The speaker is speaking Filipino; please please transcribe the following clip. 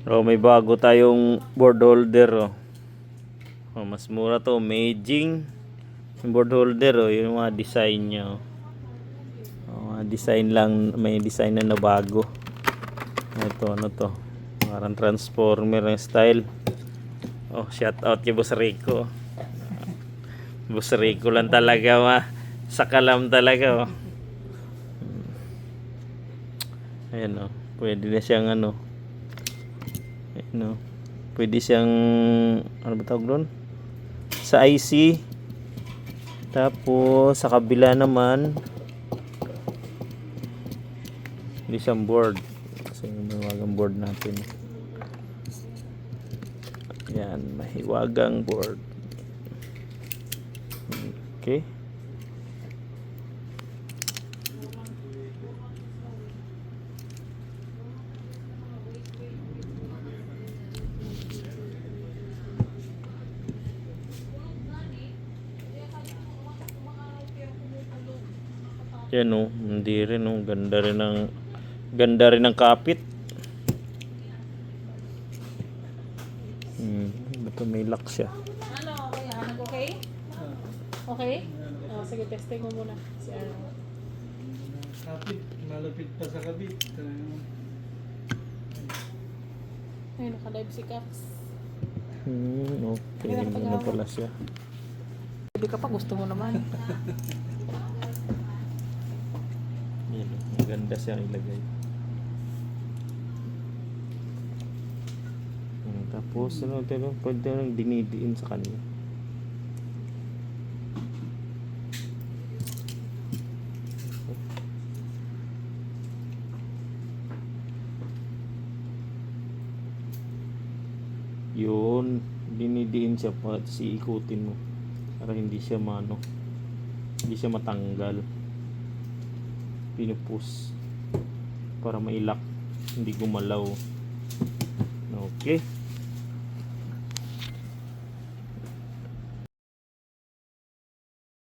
Oh, may bago tayong board holder, oh. Oh, mas mura to, Meijing. Yung board holder, oh, yung mga design niya, oh. Oh, mga design lang, may design na bago. Ito, ano to? Parang transformer ng style. Oh, shout out kay Boss Rico. Boss Rico lang talaga, sa kalam talaga, oh. Ayan, oh. Pwede na siyang ano. Ayan, oh. Pwede siyang ano ba tawag doon? Sa IC. Tapos sa kabila naman hindi siyang board. Kasi yung mahiwagang board natin. Yan, mahiwagang board. Okay. Yan, oh, hindi rin, oh, ganda rin ng kapit. Ito may lock siya. Ano, kaya nag-okay? Okay? Oh, sige, testing mo muna. Si ano. Kapit, malapit pa sa kabit. Ay, naka-live si Cax. Okay, ano pala siya. Hindi ka pa, gusto mo naman. Yan, maganda siyang ilagay. Tapos ano, pwede nang dinidiin sa kanya. Yun, dinidiin siya para ikutin mo para hindi siya hindi siya matanggal. Pinupus para mailak, hindi gumalaw. Okay.